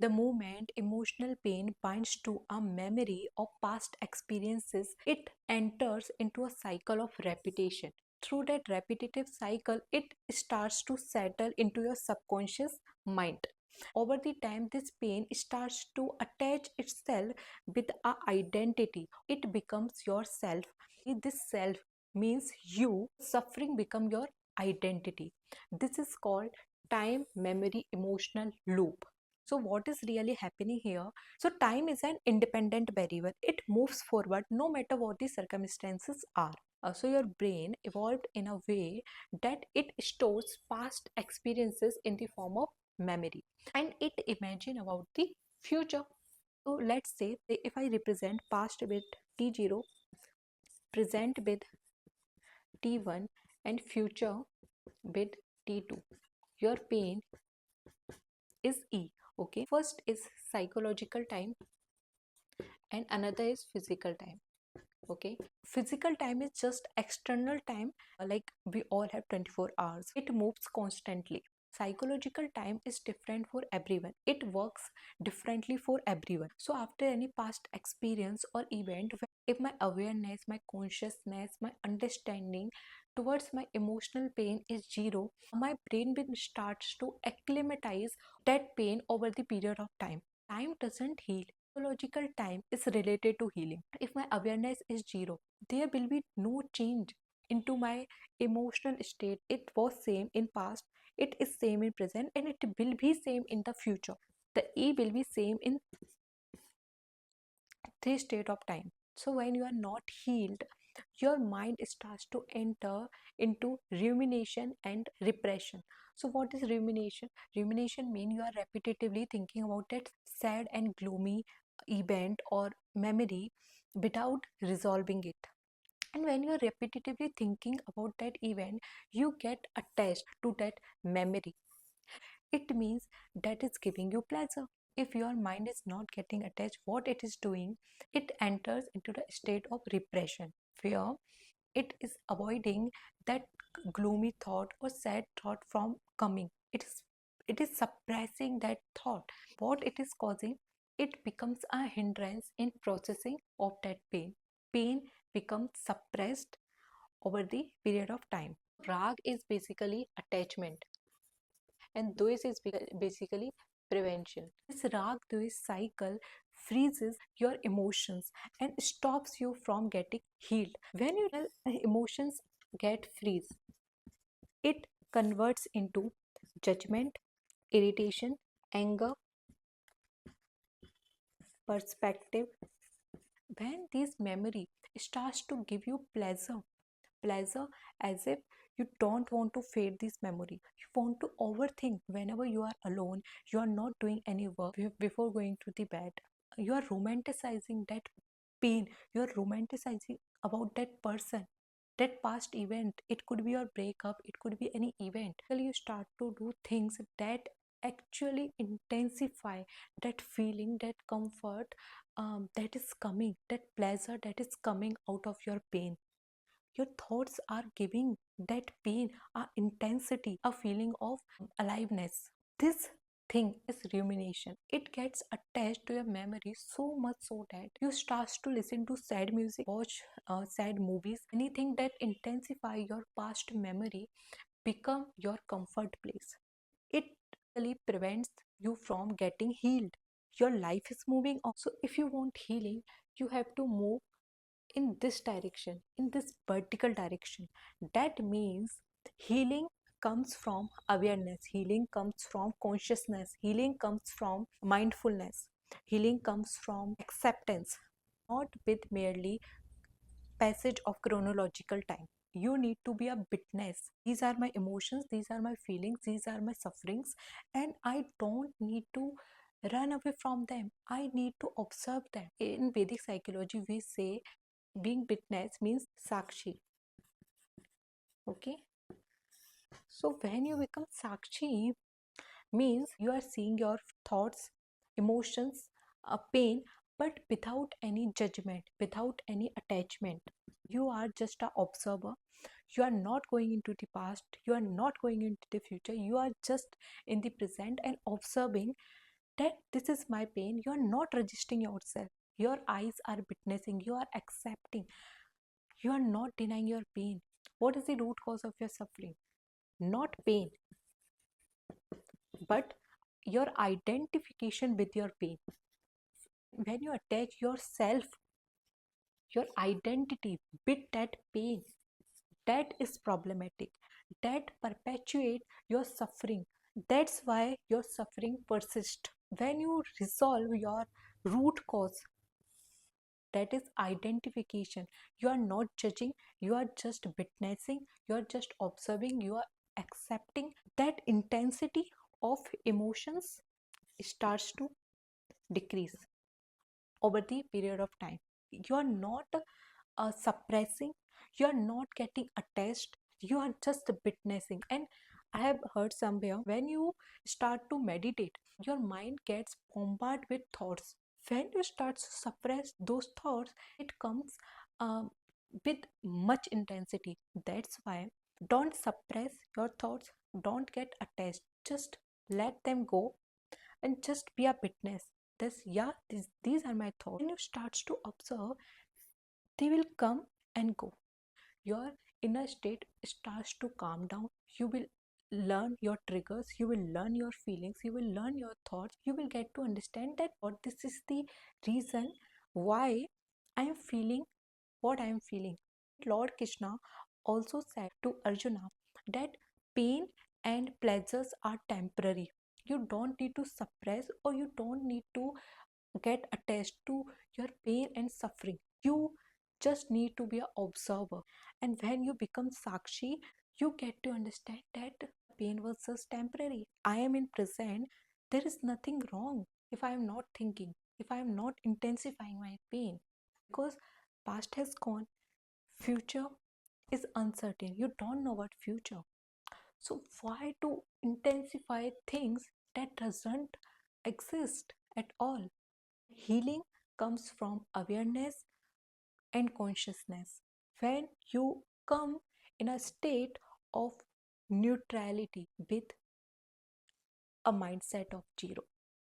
The moment emotional pain binds to a memory of past experiences, it enters into a cycle of repetition. Through that repetitive cycle, it starts to settle into your subconscious mind. Over the time, this pain starts to attach itself with a identity. It becomes yourself. This self means you. Suffering become your identity. This is called time memory emotional loop. So what is really happening here? So time is an independent variable. It moves forward no matter what the circumstances are. So your brain evolved in a way that it stores past experiences in the form of memory, and it imagine about the future. So let's say if I represent past with t0, present with t1, and future with t2, your pain is e. Okay, first is psychological time and another is physical time. Okay, physical time is just external time, like we all have 24 hours. It moves constantly. Psychological time is different for everyone. It works differently for everyone. So after any past experience or event, if my awareness, my consciousness, my understanding towards my emotional pain is zero, my brain will starts to acclimatize that pain over the period of time. Time doesn't heal. Psychological time is related to healing. If my awareness is zero, there will be no change into my emotional state. It was same in past, it is same in present, and it will be same in the future. The e will be same in three state of time. So when you are not healed, your mind starts to enter into rumination and repression. So what is rumination? Rumination means you are repetitively thinking about that sad and gloomy event or memory without resolving it. And when you are repetitively thinking about that event, you get attached to that memory. It means that is giving you pleasure. If your mind is not getting attached, what it is doing, it enters into the state of repression, fear. It is avoiding that gloomy thought or sad thought from coming. It is suppressing that thought. What it is causing, it becomes a hindrance in processing of that pain. Pain becomes suppressed over the period of time. Rag is basically attachment, and Dvesh is basically prevention. This Rag Dvesh cycle freezes your emotions and stops you from getting healed. When your emotions get freeze, it converts into judgment, irritation, anger, perspective. When this memory starts to give you pleasure as if you don't want to fade this memory, you want to overthink whenever you are alone, you are not doing any work before going to the bed, you are romanticizing that pain, you are romanticizing about that person, that past event. It could be your breakup, it could be any event. Till you start to do things that actually intensify that feeling, that comfort, that is coming, that pleasure that is coming out of your pain. Your thoughts are giving that pain a intensity, a feeling of aliveness. This thing is rumination. It gets attached to your memory so much so that you start to listen to sad music, watch sad movies, anything that intensify your past memory become your comfort place. It really prevents you from getting healed. Your life is moving on. So if you want healing, you have to move in this direction, in this vertical direction. That means healing comes from awareness, healing comes from consciousness, healing comes from mindfulness, healing comes from acceptance, not with merely passage of chronological time. You need to be a witness. These are my emotions, these are my feelings, these are my sufferings, and I don't need to run away from them. I need to observe them. In Vedic psychology, we say being witness means sakshi. Okay, so when you become sakshi, means you are seeing your thoughts, emotions, pain, but without any judgment, without any attachment. You are just a observer. You are not going into the past, you are not going into the future, you are just in the present and observing that this is my pain. You are not resisting yourself. Your eyes are witnessing, you are accepting, you are not denying your pain. What is the root cause of your suffering? Not pain, but your identification with your pain. When you attach yourself, your identity with that pain, that is problematic. That perpetuate your suffering. That's why your suffering persists. When you resolve your root cause, that is identification. You are not judging, you are just witnessing, you are just observing, you are accepting. That intensity of emotions starts to decrease over the period of time. You are not suppressing, you are not getting attached, you are just witnessing. And I have heard somewhere, when you start to meditate, your mind gets bombarded with thoughts. When you start to suppress those thoughts, it comes um, with much intensity. That's why don't suppress your thoughts, don't get attached, just let them go and just be a witness. This, yeah, these are my thoughts. When you start to observe, they will come and go. Your inner state starts to calm down. You will learn your triggers, you will learn your feelings, you will learn your thoughts. You will get to understand that what this is the reason why I am feeling what I am feeling. Lord Krishna also said to Arjuna that pain and pleasures are temporary. You don't need to suppress, or you don't need to get attached to your pain and suffering. You just need to be an observer. And when you become Sakshi, you get to understand that pain was just temporary. I am in present. There is nothing wrong if I am not thinking, if I am not intensifying my pain. Because past has gone, future is uncertain. You don't know what future. So why to intensify things that doesn't exist at all? Healing comes from awareness and consciousness. When you come in a state of neutrality with a mindset of zero.